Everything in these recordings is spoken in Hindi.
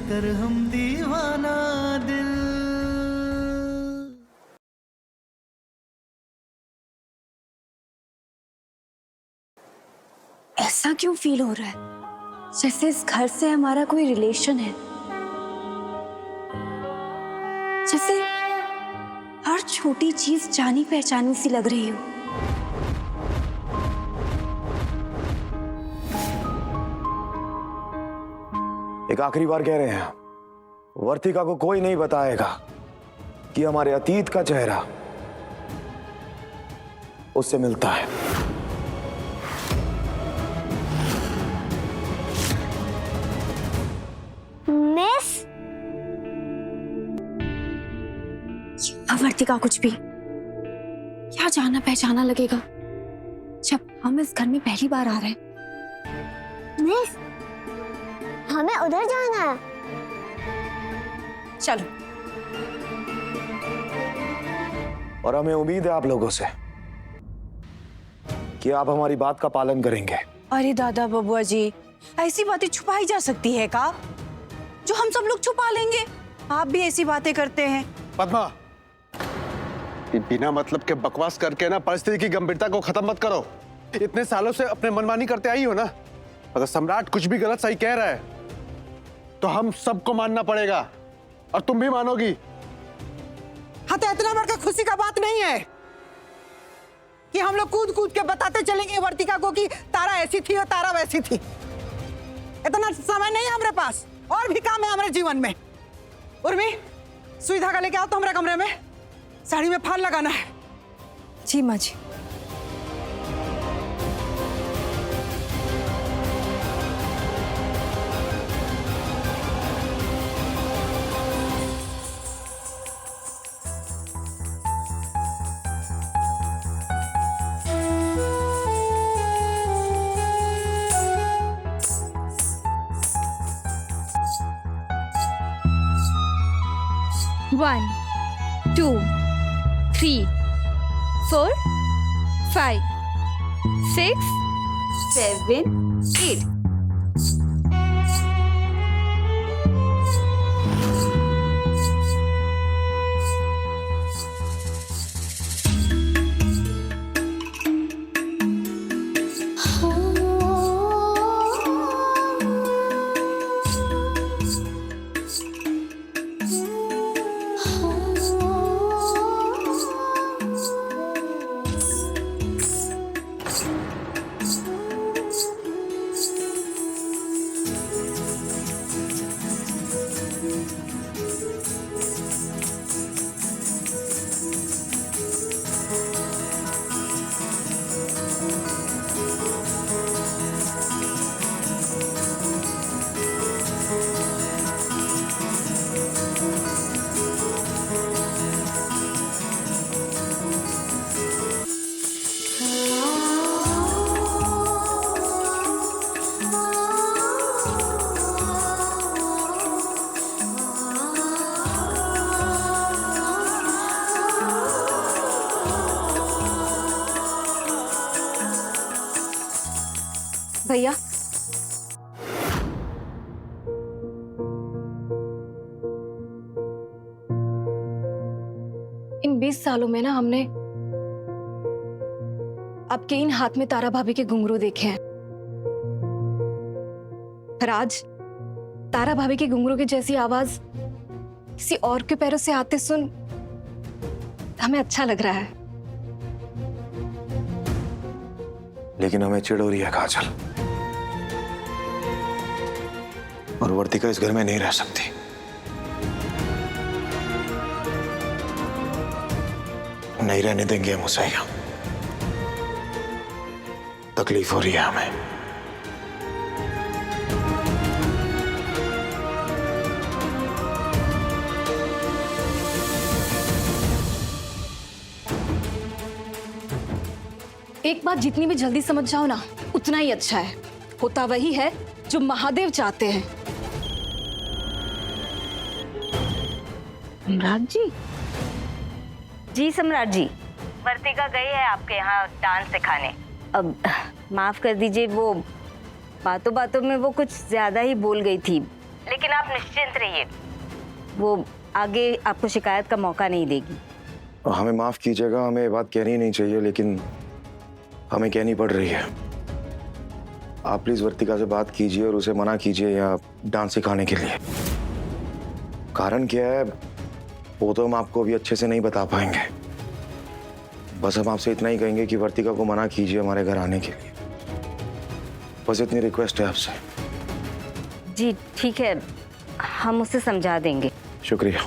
कर हम दीवाना दिल। ऐसा क्यों फील हो रहा है जैसे इस घर से हमारा कोई रिलेशन है, जैसे हर छोटी चीज जानी पहचानी सी लग रही हो। एक आखिरी बार कह रहे हैं, वर्तिका को कोई नहीं बताएगा कि हमारे अतीत का चेहरा उससे मिलता है। मिस, वर्तिका कुछ भी क्या जाना पहचाना लगेगा जब हम इस घर में पहली बार आ रहे हैं। मिस, हमें उधर जाना है। चलो। और हमें उम्मीद है आप लोगों से कि आप हमारी बात का पालन करेंगे। अरे दादा बबुआ जी, ऐसी बातें छुपाई जा सकती है का जो हम सब लोग छुपा लेंगे? आप भी ऐसी बातें करते हैं। पद्मा, बिना मतलब के बकवास करके ना परिस्थिति की गंभीरता को खत्म मत करो। इतने सालों से अपने मनमानी करते आई हो ना। अगर सम्राट कुछ भी गलत सही कह रहा है तो हम सबको मानना पड़ेगा और तुम भी मानोगी। हाँ, तो इतना बड़का खुशी का बात नहीं है कि हम लोग कूद कूद के बताते चलेंगे वर्तिका को कि तारा ऐसी थी और तारा वैसी थी। इतना समय नहीं है हमारे पास, और भी काम है हमारे जीवन में। उर्मी, सुई धागा लेके आओ तो हमारे कमरे में साड़ी में फाल लगाना है। जी माँ जी। One, 2, 3, 4, 5, 6, 7, 8. भैया, इन 20 सालों में ना हमने आपके इन हाथ में तारा भाभी के घुंघरू देखे हैं, पर आज तारा भाभी के घुंघरू की जैसी आवाज किसी और के पैरों से आते सुन हमें अच्छा लग रहा है। लेकिन हमें चिढ़ हो रही है काजल, और वर्तिका इस घर में नहीं रह सकती। नहीं रहने देंगे हम उसे यहाँ। तकलीफ हो रही है हमें। एक बात जितनी भी जल्दी समझ जाओ ना उतना ही अच्छा है। होता वही है जो महादेव चाहते हैं। सम्राट जी? जी सम्राट जी, वर्तिका गई है आपके यहाँ डांस सिखाने। अब माफ कर दीजिए, वो बातों बातों में वो कुछ ज्यादा ही बोल गई थी। लेकिन आप निश्चिंत रहिए, वो आगे आपको शिकायत का मौका नहीं देगी। हमें माफ कीजिएगा, हमें ये बात कहनी नहीं चाहिए लेकिन हमें कहनी पड़ रही है। आप प्लीज वर्तिका से बात कीजिए और उसे मना कीजिए यहाँ डांस सिखाने के लिए। कारण क्या है वो तो हम आपको अभी अच्छे से नहीं बता पाएंगे। बस हम आपसे इतना ही कहेंगे कि वर्तिका को मना कीजिए हमारे घर आने के लिए। बस इतनी रिक्वेस्ट है आपसे। जी ठीक है, हम उसे समझा देंगे। शुक्रिया।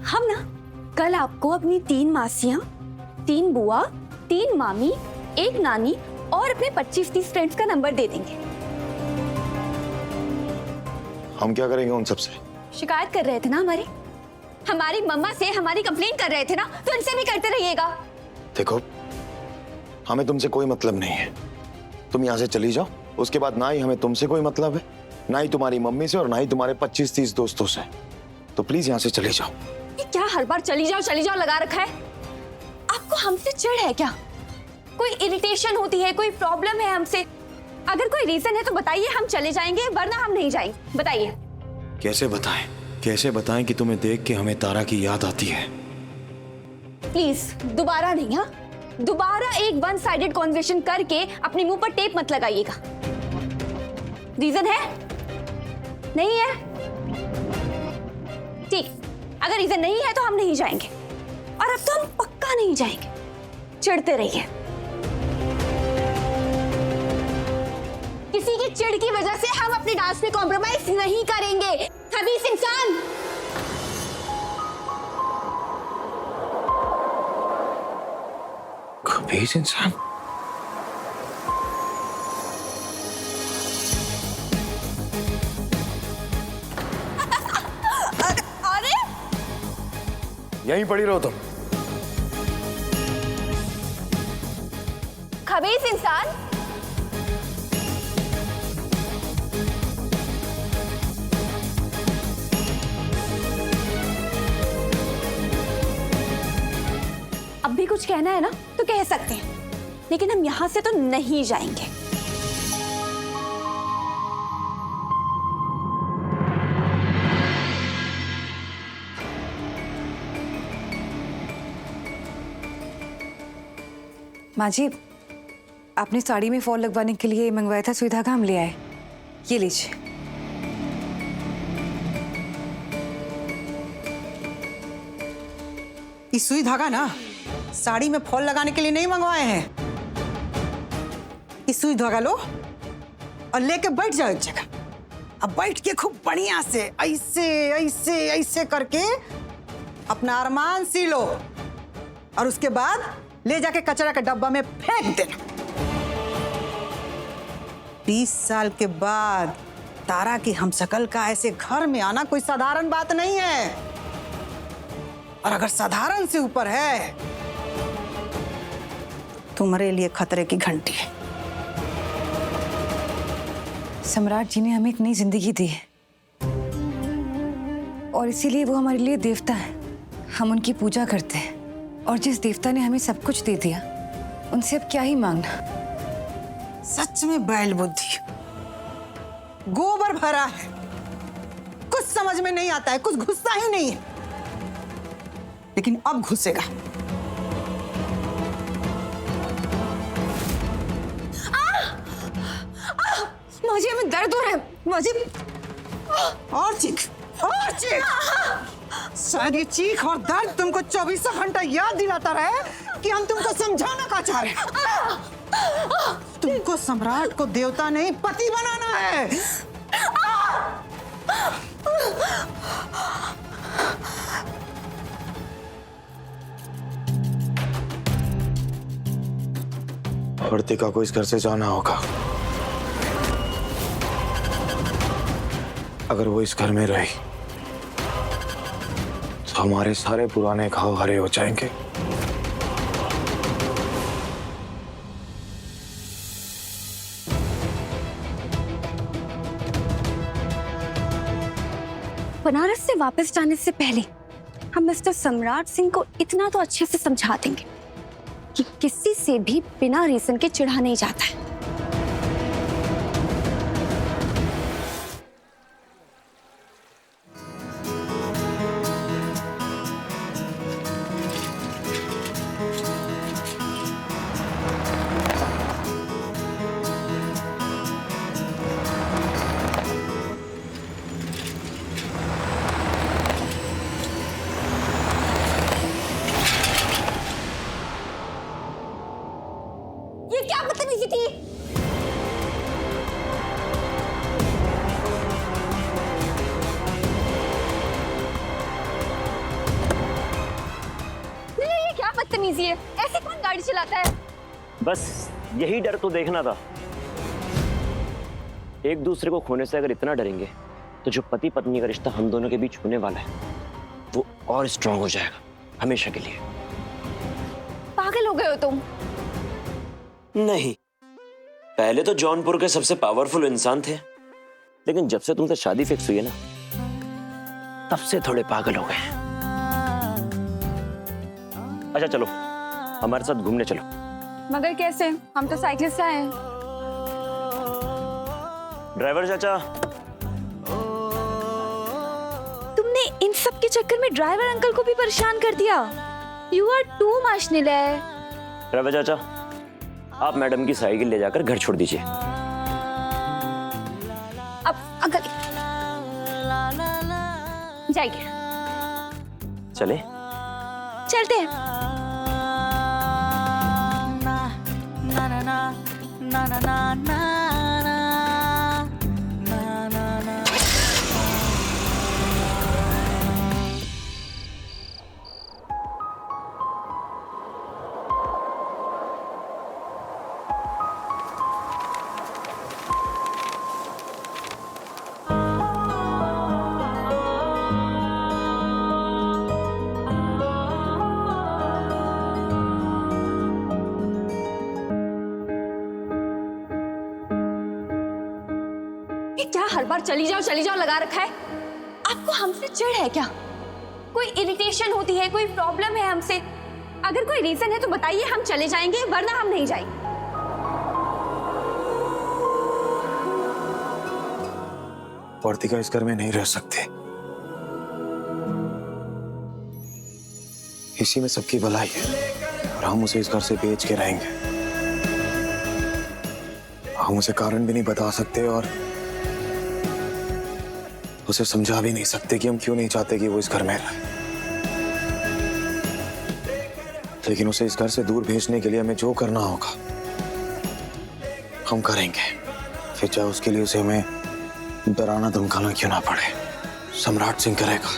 हम ना कल आपको अपनी 3 मासियां, 3 बुआ, 3 मामी, 1 नानी और अपने 25-30 फ्रेंड्स का नंबर दे देंगे। हम क्या करेंगे उन सबसे? शिकायत कर रहे थे ना हमारी मम्मा से हमारी कंप्लेन कर रहे थे ना, तो इनसे भी करते रहिएगा। देखो हमें तुमसे कोई मतलब नहीं है, तुम यहाँ से चली जाओ। उसके बाद ना ही हमें तुमसे कोई मतलब है, ना ही तुम्हारी मम्मी से और ना ही तुम्हारे 25-30 दोस्तों से। तो प्लीज यहाँ से चली जाओ। ये क्या हर बार चली जाओ लगा रखा है? आपको हमसे चिढ़ है क्या? कोई इरिटेशन होती है, कोई प्रॉब्लम है हमसे? अगर कोई रीजन है तो बताइए, हम चले जाएंगे, वरना हम नहीं जाएंगे। बताइए। कैसे बताएं कि तुम्हें देख के हमें तारा की याद आती है? प्लीज दोबारा नहीं, हाँ? दोबारा एक वन साइडेड कॉन्वर्सेशन करके अपने मुंह पर टेप मत लगाइएगा। रीजन है? नहीं है? ठीक, अगर रीजन नहीं है तो हम नहीं जाएंगे, और अब तो हम पक्का नहीं जाएंगे। चिढ़ते रहिए। किसी की चिढ़ की वजह से हम अपने डांस में कॉम्प्रोमाइज नहीं करेंगे। खबीस इंसान। खबीस इंसान? अरे यहीं पड़ी रहो तुम। खबीस इंसान। अब भी कुछ कहना है ना तो कह सकते हैं, लेकिन हम यहां से तो नहीं जाएंगे। माँ जी, आपने साड़ी में फॉल लगवाने के लिए मंगवाया था सुई धागा, हम ले आए। ये लीजिए। ये सुई धागा ना साड़ी में फॉल लगाने के लिए नहीं मंगवाए हैं। ये सुई धागा लो और लेके बैठ जाओ एक जगह। अब बैठ के खूब बढ़िया से ऐसे ऐसे ऐसे करके अपना अरमान सी लो, और उसके बाद ले जाके कचरा के डब्बा में फेंक देना। 20 साल के बाद तारा की हमशक्ल का ऐसे घर में आना कोई साधारण बात नहीं है, और अगर साधारण से ऊपर है तुम्हारे लिए खतरे की घंटी है। सम्राट जी ने हमें एक नई जिंदगी दी है और इसीलिए वो हमारे लिए देवता है। हम उनकी पूजा करते हैं, और जिस देवता ने हमें सब कुछ दे दिया उनसे अब क्या ही मांगना। सच में बैल बुद्धि, गोबर भरा है, कुछ समझ में नहीं आता है, कुछ घुसता ही नहीं है, लेकिन अब घुसेगा। मुझे में दर्द हो रहा है। मुझे और चीख, और चीख। शायद ये चीख और दर्द तुमको 24 घंटा याद दिलाता रहे कि हम तुमको समझाना का चाह रहे हैं। तुमको सम्राट को देवता नहीं पति बनाना है। वर्तिका को इस घर से जाना होगा। अगर वो इस घर में रही तो हमारे सारे पुराने घाव हरे हो जाएंगे। बनारस से वापस जाने से पहले हम मिस्टर सम्राट सिंह को इतना तो अच्छे से समझा देंगे कि किसी से भी बिना रीजन के चिढ़ा नहीं जाता है। ये क्या बदतमीजी थी? ये क्या बदतमीजी है? ऐसे कौन गाड़ी चलाता है? बस यही डर तो देखना था। एक दूसरे को खोने से अगर इतना डरेंगे तो जो पति पत्नी का रिश्ता हम दोनों के बीच होने वाला है वो और स्ट्रांग हो जाएगा हमेशा के लिए। पागल हो गए हो तुम? नहीं, पहले तो जौनपुर के सबसे पावरफुल इंसान थे, लेकिन जब से तुमसे शादी फिक्स हुई है ना तब से थोड़े पागल हो गए। अच्छा चलो हमारे साथ घूमने चलो। मगर कैसे? हम तो साइकिल से आए हैं। ड्राइवर चाचा। तुमने इन सब के चक्कर में ड्राइवर अंकल को भी परेशान कर दिया। You are too much Nilay. Driver चाचा आप मैडम की साइकिल ले जाकर घर छोड़ दीजिए। अब अगर जाइए। चले? चलते हैं। ये क्या हर बार चली जाओ लगा रखा है? आपको हमसे चिढ़ है क्या? कोई इरिटेशन होती है, कोई प्रॉब्लम है हमसे? अगर कोई रीजन है तो बताइए, हम चले जाएंगे, वरना हम नहीं जाएंगे। वर्तिका इस घर में नहीं रह सकते। इसी में सबकी भलाई है और हम उसे इस घर से बेच के रहेंगे। हम उसे कारण भी नहीं बता सकते और उसे समझा भी नहीं सकते कि हम क्यों नहीं चाहते कि वो इस घर में रहे। लेकिन उसे इस घर से दूर भेजने के लिए हमें जो करना होगा हम करेंगे, फिर चाहे उसके लिए उसे हमें डराना धमकाना क्यों ना पड़े। सम्राट सिंह करेगा।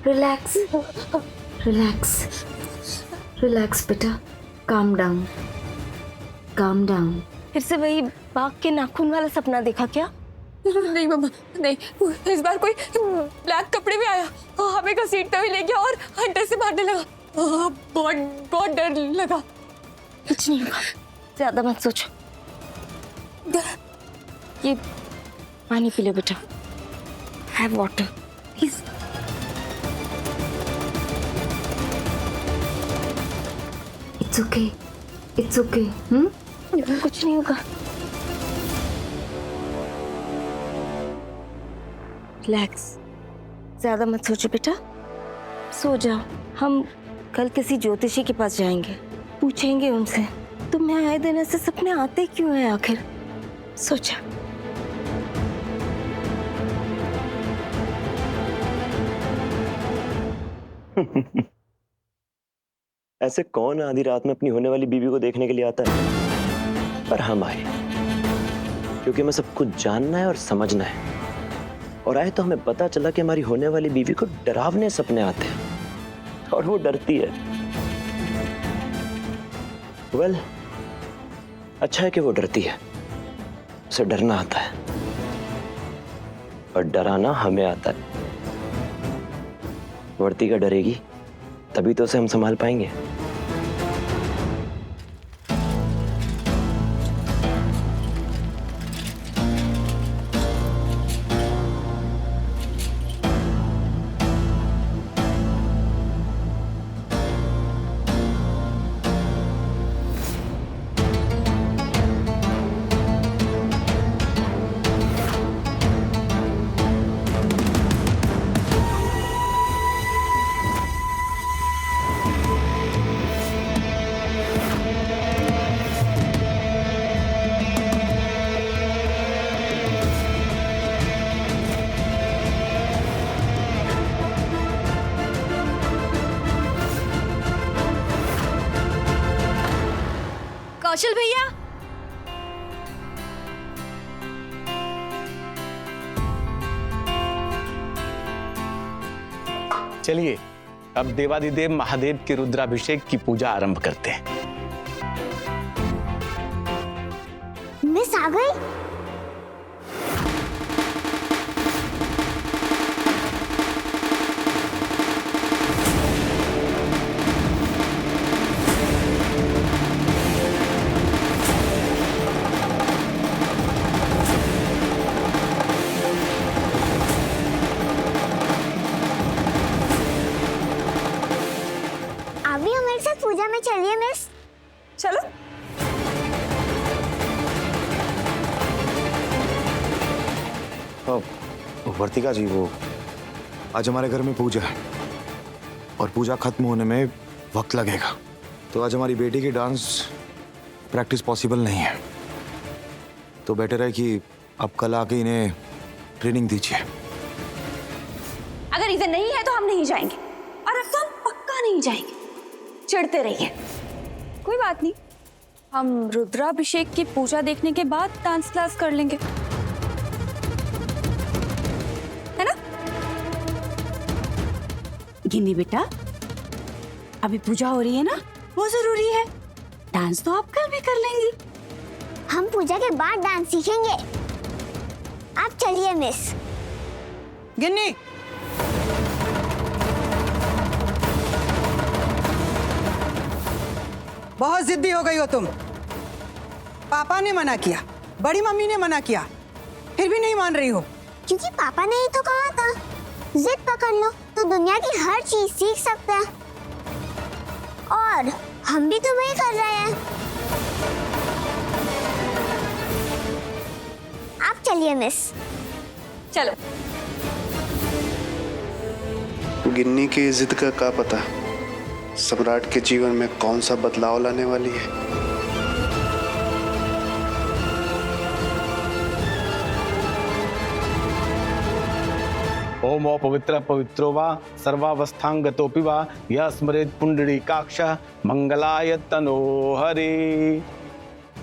रिलैक्स रिलैक्स रिलैक्स बेटा, काम डाउन काम डाउन। फिर से वही बाघ के नाखून वाला सपना देखा क्या? नहीं मम्मा नहीं, इस बार कोई ब्लैक कपड़े में आया, हमें घसीटते हुए ले गया और अंदर से मारने लगा। बहुत बहुत डर लगा। कुछ नहीं होगा, ज्यादा मत सोचो। ये पानी पी लो बेटा। Have water please. It's okay, it's okay. कुछ नहीं होगा। रिलैक्स, ज्यादा मत सोचो बेटा, सो जाओ। हम कल किसी ज्योतिषी के पास जाएंगे, पूछेंगे उनसे तुम्हें आए दिन ऐसे सपने आते क्यों हैं आखिर। सोचा ऐसे कौन आधी रात में अपनी होने वाली बीवी को देखने के लिए आता है? पर हम आए क्योंकि हमें सब कुछ जानना है और समझना है। और आए तो हमें पता चला कि हमारी होने वाली बीवी को डरावने सपने आते हैं और वो डरती है। वेल, अच्छा है कि वो डरती है, उसे डरना आता है और डराना हमें आता है। वर्तिका डरेगी तभी तो उसे हम संभाल पाएंगे। कौशल भैया, चलिए अब देवादिदेव महादेव के रुद्राभिषेक की पूजा आरंभ करते हैं। मिस आ गई। अभी हमारे साथ पूजा में चलिए मिस। चलो। वर्तिका जी, वो आज हमारे घर में पूजा है और पूजा खत्म होने में वक्त लगेगा, तो आज हमारी बेटी की डांस प्रैक्टिस पॉसिबल नहीं है। तो बेटर है कि आप कल आके इन्हें ट्रेनिंग दीजिए। अगर रीजन नहीं है तो हम नहीं जाएंगे, और अब तो हम पक्का नहीं जाएंगे। चिढ़ते रहिए। कोई बात नहीं, हम रुद्राभिषेक की पूजा देखने के बाद डांस क्लास कर लेंगे, है ना? गिन्नी बेटा, अभी पूजा हो रही है ना, वो जरूरी है। डांस तो आप कल भी कर लेंगी। हम पूजा के बाद डांस सीखेंगे। आप चलिए मिस। गिन्नी, बहुत जिद्दी हो गई हो तुम। पापा ने मना किया, बड़ी मम्मी ने मना किया, फिर भी नहीं मान रही हो। क्योंकि पापा ने ही तो कहा था, जिद पकड़ लो तो दुनिया की हर चीज सीख सकते हैं। और हम भी तो वही कर रहे हैं। आप चलिए मिस। चलो। गिन्नी की जिद का क्या पता सम्राट के जीवन में कौन सा बदलाव लाने वाली है। ओम पवित्र पवित्रो वा सर्वावस्थांगतोपि वा यः स्मरेत् पुंडरीकाक्षः मंगलाय तनोहरि।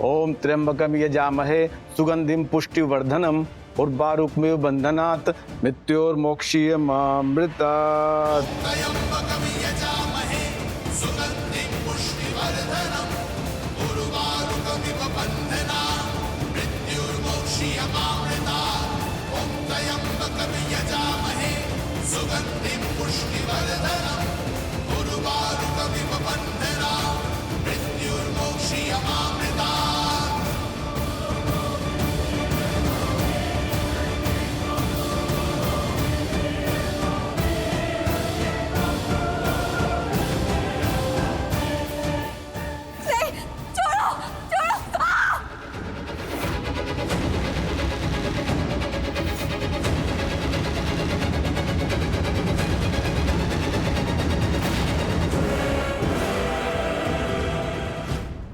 ओम त्र्यंबकं यजामहे सुगंधिं पुष्टिवर्धनम् उर्वारुकमिव बंधनात् मृत्योर्मोक्षीयमामृतात्।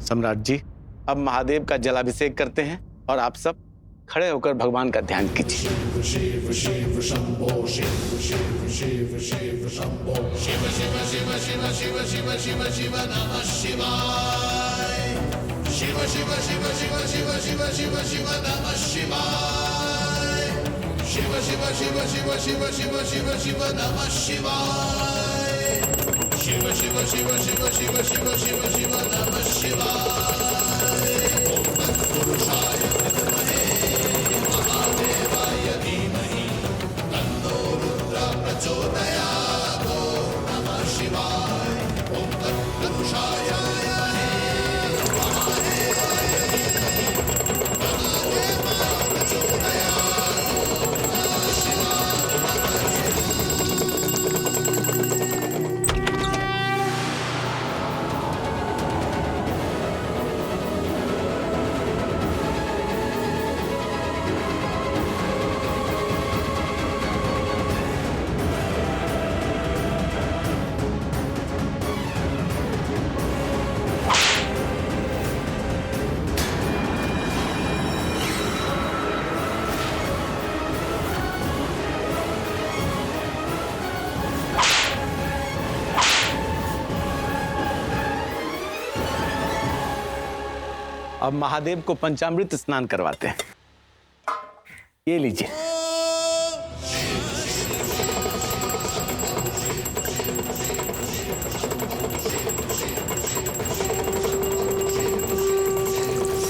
सम्राट जी, अब महादेव का जलाभिषेक करते हैं और आप सब खड़े होकर भगवान का ध्यान कीजिए। अब महादेव को पंचामृत स्नान करवाते हैं। ये लीजिए।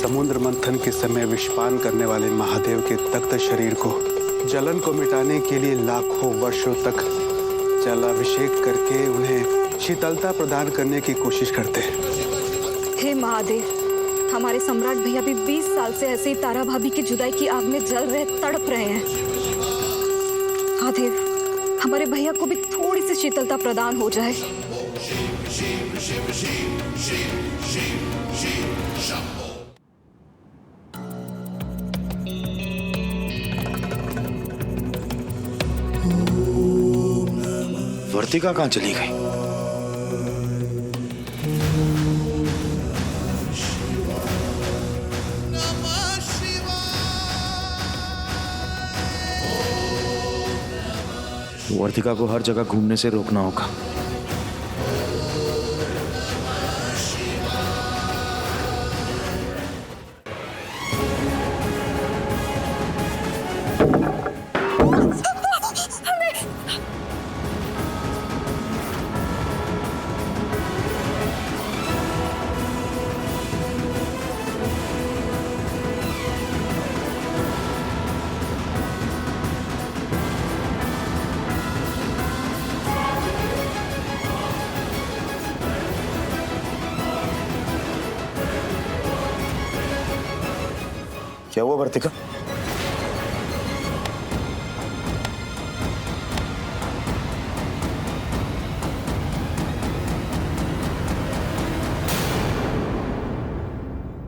समुद्र मंथन के समय विषपान करने वाले महादेव के तख्त शरीर को जलन को मिटाने के लिए लाखों वर्षों तक जलाभिषेक करके उन्हें शीतलता प्रदान करने की कोशिश करते हैं। हे महादेव, हमारे सम्राट भैया भी 20 साल से ऐसे ही तारा भाभी की जुदाई की आग में जल रहे, तड़प रहे हैं। महादेव, हमारे भैया को भी थोड़ी सी शीतलता प्रदान हो जाए। वर्तिका कहाँ चली गई? वर्तिका को हर जगह घूमने से रोकना होगा। क्या हुआ वर्तिका?